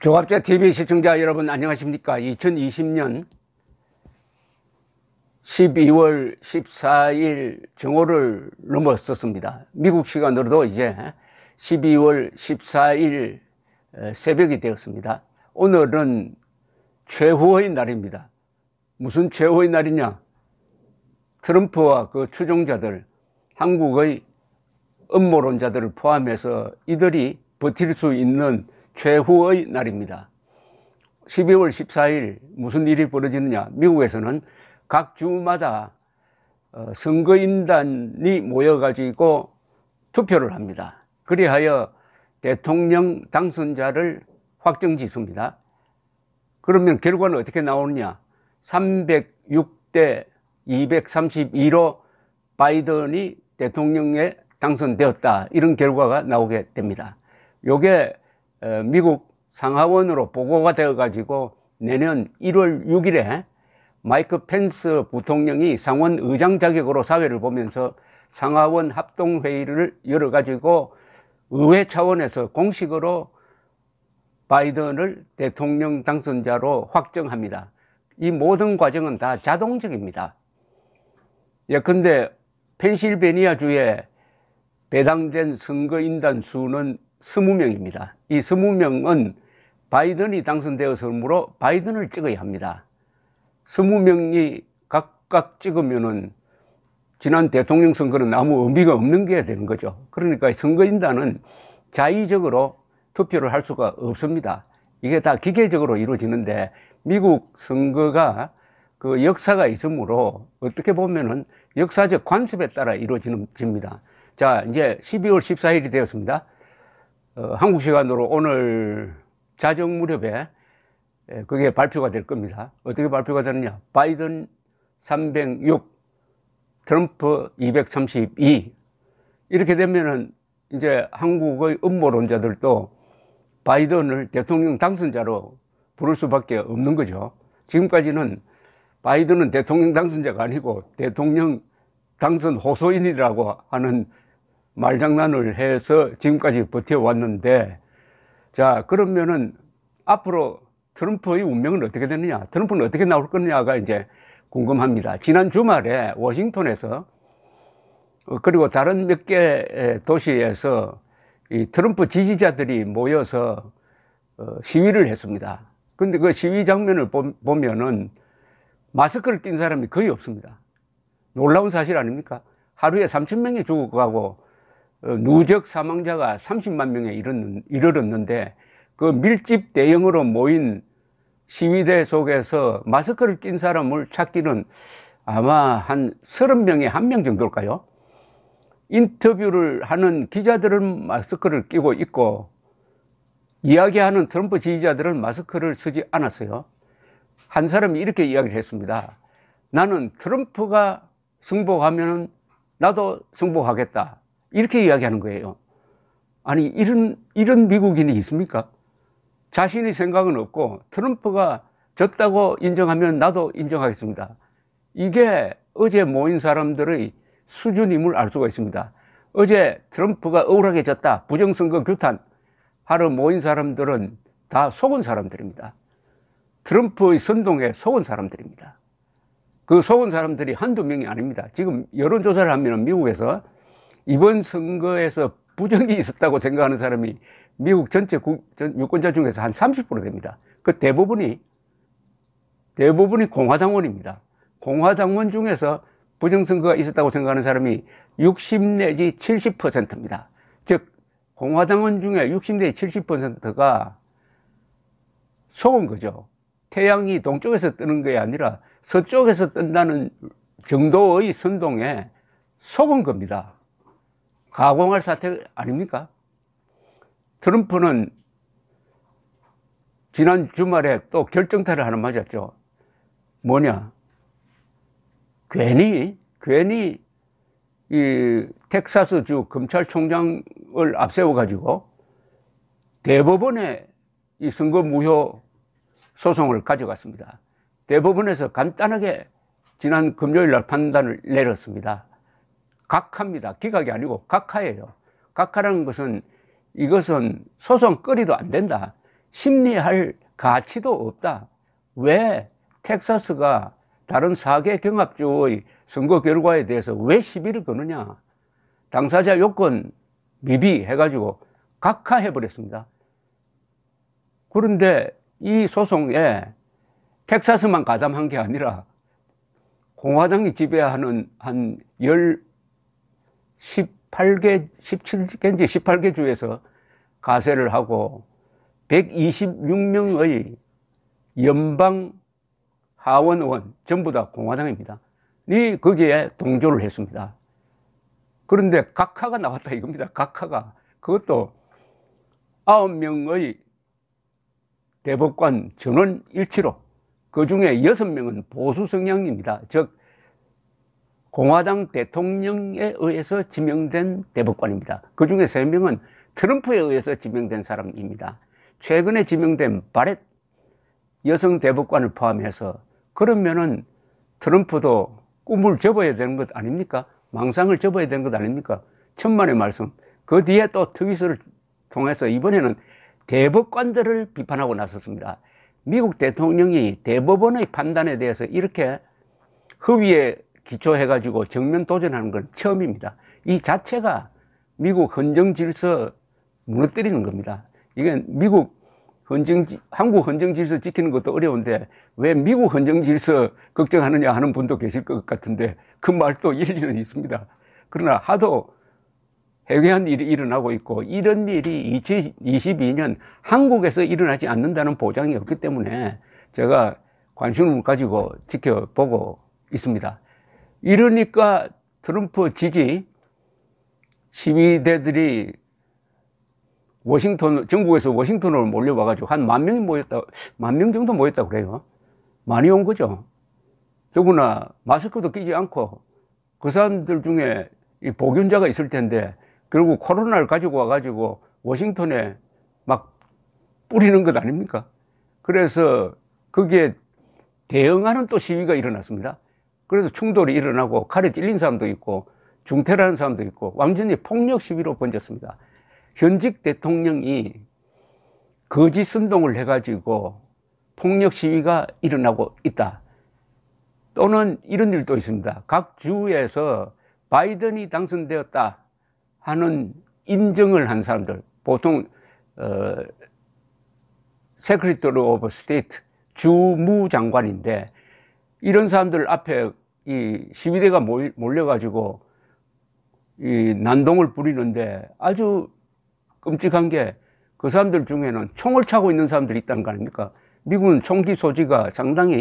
조갑제 TV 시청자 여러분 안녕하십니까? 2020년 12월 14일 정오를 넘었었습니다. 미국 시간으로도 이제 12월 14일 새벽이 되었습니다. 오늘은 최후의 날입니다. 무슨 최후의 날이냐? 트럼프와 그 추종자들, 한국의 음모론자들을 포함해서 이들이 버틸 수 있는 최후의 날입니다. 12월 14일 무슨 일이 벌어지느냐? 미국에서는 각 주마다 선거인단이 모여가지고 투표를 합니다. 그리하여 대통령 당선자를 확정짓습니다. 그러면 결과는 어떻게 나오느냐? 306대 232로 바이든이 대통령에 당선되었다, 이런 결과가 나오게 됩니다. 요게 미국 상하원으로 보고가 되어 가지고 내년 1월 6일에 마이크 펜스 부통령이 상원 의장 자격으로 사회를 보면서 상하원 합동회의를 열어 가지고 의회 차원에서 공식으로 바이든을 대통령 당선자로 확정합니다. 이 모든 과정은 다 자동적입니다. 예컨대 펜실베니아주에 배당된 선거인단 수는 20명입니다. 이 20명은 바이든이 당선되었으므로 바이든을 찍어야 합니다. 20명이 각각 찍으면은 지난 대통령 선거는 아무 의미가 없는 게 되는 거죠. 그러니까 선거인단은 자의적으로 투표를 할 수가 없습니다. 이게 다 기계적으로 이루어지는데, 미국 선거가 그 역사가 있으므로 어떻게 보면은 역사적 관습에 따라 이루어집니다. 자, 이제 12월 14일이 되었습니다. 한국 시간으로 오늘 자정 무렵에 그게 발표가 될 겁니다. 어떻게 발표가 되느냐? 바이든 306, 트럼프 232. 이렇게 되면은 이제 한국의 음모론자들도 바이든을 대통령 당선자로 부를 수밖에 없는 거죠. 지금까지는 바이든은 대통령 당선자가 아니고 대통령 당선 호소인이라고 하는 말장난을 해서 지금까지 버텨왔는데, 자, 그러면은 앞으로 트럼프의 운명은 어떻게 되느냐, 트럼프는 어떻게 나올 거냐가 이제 궁금합니다. 지난 주말에 워싱턴에서 그리고 다른 몇 개 도시에서 이 트럼프 지지자들이 모여서 시위를 했습니다. 근데 그 시위 장면을 보면은 마스크를 낀 사람이 거의 없습니다. 놀라운 사실 아닙니까? 하루에 3,000명이 죽어가고 누적 사망자가 30만 명에 이르렀는데, 그 밀집 대형으로 모인 시위대 속에서 마스크를 낀 사람을 찾기는 아마 한 30명에 1명 정도일까요? 인터뷰를 하는 기자들은 마스크를 끼고 있고, 이야기하는 트럼프 지지자들은 마스크를 쓰지 않았어요. 한 사람이 이렇게 이야기를 했습니다. 나는 트럼프가 승복하면 나도 승복하겠다, 이렇게 이야기하는 거예요. 아니, 이런 미국인이 있습니까? 자신의 생각은 없고 트럼프가 졌다고 인정하면 나도 인정하겠습니다. 이게 어제 모인 사람들의 수준임을 알 수가 있습니다. 어제 트럼프가 억울하게 졌다, 부정선거 규탄 하러 모인 사람들은 다 속은 사람들입니다. 트럼프의 선동에 속은 사람들입니다. 그 속은 사람들이 한두 명이 아닙니다. 지금 여론조사를 하면 미국에서 이번 선거에서 부정이 있었다고 생각하는 사람이 미국 전체 유권자 중에서 한 30% 됩니다. 그 대부분이 공화당원입니다. 공화당원 중에서 부정선거가 있었다고 생각하는 사람이 60 내지 70%입니다. 즉, 공화당원 중에 60 내지 70%가 속은 거죠. 태양이 동쪽에서 뜨는 게 아니라 서쪽에서 뜬다는 정도의 선동에 속은 겁니다. 가공할 사태 아닙니까? 트럼프는 지난 주말에 또 결정타를 하나 맞았죠. 뭐냐? 괜히 이 텍사스주 검찰총장을 앞세워 가지고 대법원에 이 선거 무효 소송을 가져갔습니다. 대법원에서 간단하게 지난 금요일 날 판단을 내렸습니다. 각하입니다. 기각이 아니고 각하예요. 각하라는 것은 이것은 소송거리도 안 된다. 심리할 가치도 없다. 왜 텍사스가 다른 4개 경합주의 선거 결과에 대해서 왜 시비를 거느냐. 당사자 요건 미비해가지고 각하해버렸습니다. 그런데 이 소송에 텍사스만 가담한 게 아니라 공화당이 지배하는 한 18개, 17개인지 18개 주에서 가세를 하고 126명의 연방 하원 의원 전부 다 공화당입니다. 거기에 동조를 했습니다. 그런데 각하가 나왔다 이겁니다. 각하가. 그것도 9명의 대법관 전원 일치로, 그 중에 6명은 보수 성향입니다. 즉 공화당 대통령에 의해서 지명된 대법관입니다. 그 중에 3명은 트럼프에 의해서 지명된 사람입니다. 최근에 지명된 바렛 여성 대법관을 포함해서. 그러면은 트럼프도 꿈을 접어야 되는 것 아닙니까? 망상을 접어야 되는 것 아닙니까? 천만의 말씀. 그 뒤에 또 트윗을 통해서 이번에는 대법관들을 비판하고 나섰습니다. 미국 대통령이 대법원의 판단에 대해서 이렇게 허위에 기초해가지고 정면 도전하는 건 처음입니다. 이 자체가 미국 헌정 질서 무너뜨리는 겁니다. 이게 한국 헌정 질서 지키는 것도 어려운데 왜 미국 헌정 질서 걱정하느냐 하는 분도 계실 것 같은데 그 말도 일리는 있습니다. 그러나 하도 해괴한 일이 일어나고 있고 이런 일이 2022년 한국에서 일어나지 않는다는 보장이 없기 때문에 제가 관심을 가지고 지켜보고 있습니다. 이러니까 트럼프 지지 시위대들이 전국에서 워싱턴으로 몰려와가지고 한 10,000명 정도 모였다고 그래요. 많이 온 거죠. 더구나 마스크도 끼지 않고 그 사람들 중에 이 복균자가 있을 텐데 결국 코로나를 가지고 와가지고 워싱턴에 막 뿌리는 것 아닙니까? 그래서 거기에 대응하는 또 시위가 일어났습니다. 그래서 충돌이 일어나고 칼에 찔린 사람도 있고 중태라는 사람도 있고 완전히 폭력 시위로 번졌습니다. 현직 대통령이 거짓 선동을 해가지고 폭력 시위가 일어나고 있다. 또는 이런 일도 있습니다. 각 주에서 바이든이 당선되었다 하는 인정을 한 사람들, 보통 세크리터리 오브 스테이트, 주무장관인데 이런 사람들 앞에 이 시위대가 몰려가지고 이 난동을 부리는데 아주 끔찍한 게 그 사람들 중에는 총을 차고 있는 사람들이 있다는 거 아닙니까? 미국은 총기 소지가 상당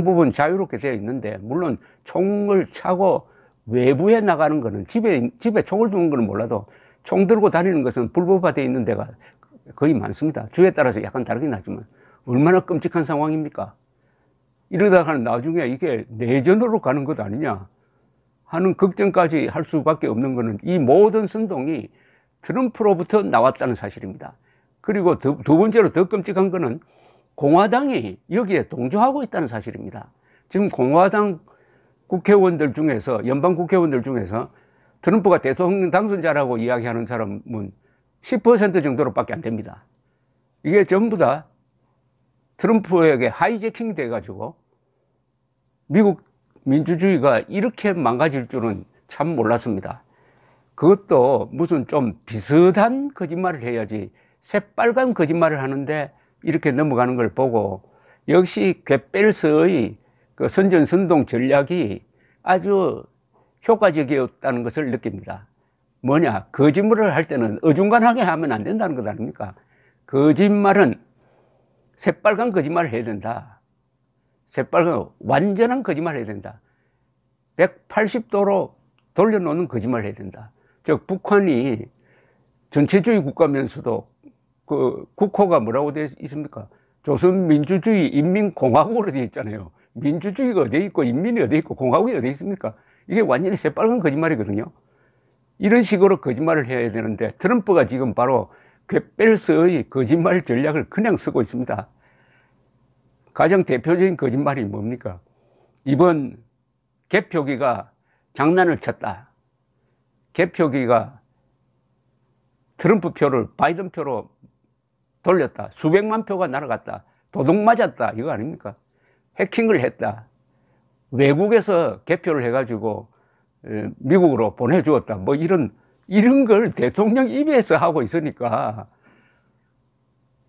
부분 자유롭게 되어 있는데, 물론 총을 차고 외부에 나가는 거는 집에 총을 두는 거는 몰라도 총 들고 다니는 것은 불법화되어 있는 데가 거의 많습니다. 주에 따라서 약간 다르긴 하지만 얼마나 끔찍한 상황입니까? 이러다가 나중에 이게 내전으로 가는 것 아니냐 하는 걱정까지 할 수밖에 없는 것은 이 모든 선동이 트럼프로부터 나왔다는 사실입니다. 그리고 두 번째로 더 끔찍한 것은 공화당이 여기에 동조하고 있다는 사실입니다. 지금 공화당 국회의원들 중에서, 연방 국회의원들 중에서 트럼프가 대통령 당선자라고 이야기하는 사람은 10% 정도로밖에 안 됩니다. 이게 전부 다 트럼프에게 하이제킹이 돼가지고 미국 민주주의가 이렇게 망가질 줄은 참 몰랐습니다. 그것도 무슨 좀 비슷한 거짓말을 해야지 새빨간 거짓말을 하는데 이렇게 넘어가는 걸 보고 역시 괴벨스의 그 선전선동 전략이 아주 효과적이었다는 것을 느낍니다. 뭐냐, 거짓말을 할 때는 어중간하게 하면 안 된다는 것 아닙니까? 거짓말은 새빨간 거짓말을 해야 된다. 완전한 거짓말을 해야 된다. 180도로 돌려놓는 거짓말을 해야 된다. 즉 북한이 전체주의 국가면서도 그 국호가 뭐라고 되어 있습니까? 조선민주주의 인민공화국으로 되어 있잖아요. 민주주의가 어디에 있고 인민이 어디에 있고 공화국이 어디에 있습니까? 이게 완전히 새빨간 거짓말이거든요. 이런 식으로 거짓말을 해야 되는데 트럼프가 지금 바로 괴벨스의 거짓말 전략을 그냥 쓰고 있습니다. 가장 대표적인 거짓말이 뭡니까? 이번 개표기가 장난을 쳤다. 개표기가 트럼프 표를 바이든 표로 돌렸다. 수백만 표가 날아갔다. 도둑 맞았다. 이거 아닙니까? 해킹을 했다. 외국에서 개표를 해가지고 미국으로 보내주었다. 뭐 이런 걸 대통령 입에서 하고 있으니까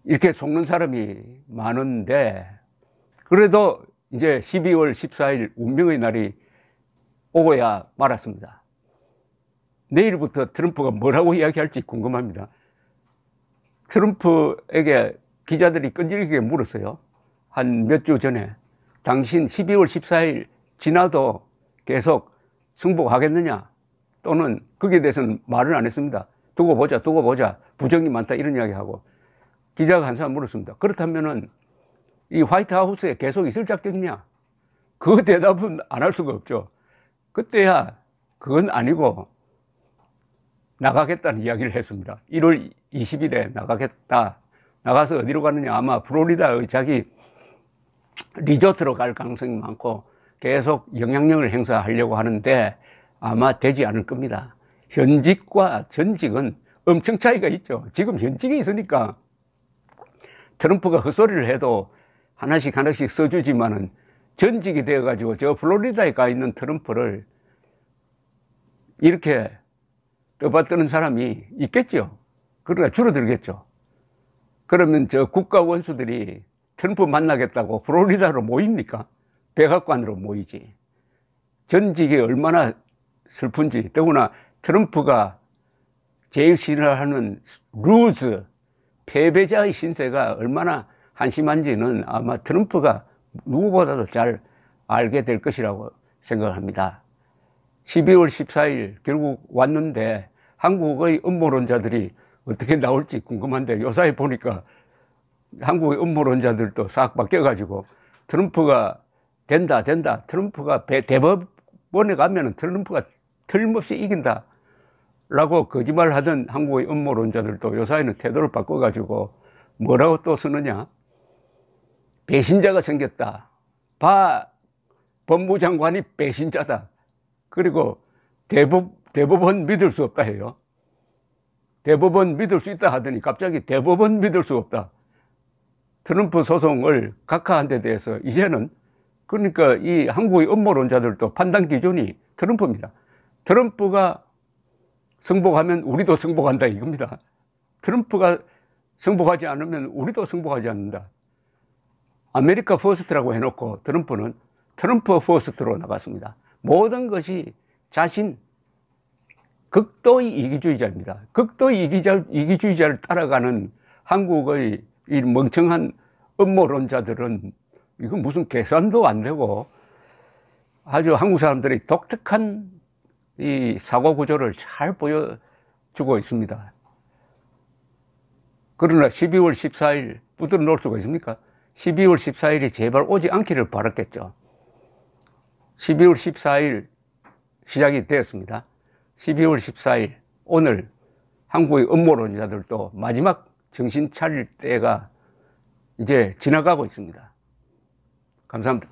이렇게 속는 사람이 많은데, 그래도 이제 12월 14일 운명의 날이 오고야 말았습니다. 내일부터 트럼프가 뭐라고 이야기할지 궁금합니다. 트럼프에게 기자들이 끈질기게 물었어요. 한 몇 주 전에. 당신 12월 14일 지나도 계속 승복하겠느냐? 또는 거기에 대해서는 말을 안 했습니다. 두고 보자. 부정이 많다. 이런 이야기하고. 기자가 한 사람 물었습니다. 그렇다면은 이 화이트 하우스에 계속 있을 작정이냐? 그 대답은 안 할 수가 없죠. 그때야 그건 아니고 나가겠다는 이야기를 했습니다. 1월 20일에 나가겠다. 나가서 어디로 가느냐? 아마 플로리다의 자기 리조트로 갈 가능성이 많고 계속 영향력을 행사하려고 하는데 아마 되지 않을 겁니다. 현직과 전직은 엄청 차이가 있죠. 지금 현직에 있으니까 트럼프가 헛소리를 해도 하나씩 써주지만은 전직이 되어가지고 저 플로리다에 가 있는 트럼프를 이렇게 떠받드는 사람이 있겠죠. 그러니까 줄어들겠죠. 그러면 저 국가 원수들이 트럼프 만나겠다고 플로리다로 모입니까? 백악관으로 모이지. 전직이 얼마나 슬픈지. 더구나 트럼프가 제일 싫어하는 루즈, 패배자의 신세가 얼마나 한심한지는 아마 트럼프가 누구보다도 잘 알게 될 것이라고 생각합니다. 12월 14일 결국 왔는데 한국의 음모론자들이 어떻게 나올지 궁금한데 요사이 보니까 한국의 음모론자들도 싹 바뀌어가지고 트럼프가 된다. 트럼프가 대법원에 가면은 트럼프가 틀림없이 이긴다. 라고 거짓말 하던 한국의 음모론자들도 요사이는 태도를 바꿔가지고 뭐라고 또 쓰느냐? 배신자가 생겼다. 법무장관이 배신자다. 그리고 대법원 믿을 수 없다 해요. 대법원 믿을 수 있다 하더니 갑자기 대법원 믿을 수 없다. 트럼프 소송을 각하한 데 대해서 이제는, 그러니까 이 한국의 음모론자들도 판단 기준이 트럼프입니다. 트럼프가 승복하면 우리도 승복한다 이겁니다. 트럼프가 승복하지 않으면 우리도 승복하지 않는다. 아메리카 퍼스트라고 해놓고 트럼프는 트럼프 퍼스트로 나갔습니다. 모든 것이 자신 극도의 이기주의자입니다. 극도의 이기주의자를 따라가는 한국의 이 멍청한 음모론자들은 이건 무슨 계산도 안 되고 아주 한국 사람들이 독특한 이 사고 구조를 잘 보여주고 있습니다. 그러나 12월 14일 붙들어 놓을 수가 있습니까? 12월 14일이 제발 오지 않기를 바랐겠죠. 12월 14일 시작이 되었습니다. 12월 14일 오늘 한국의 음모론자들도 마지막 정신 차릴 때가 이제 지나가고 있습니다. 감사합니다.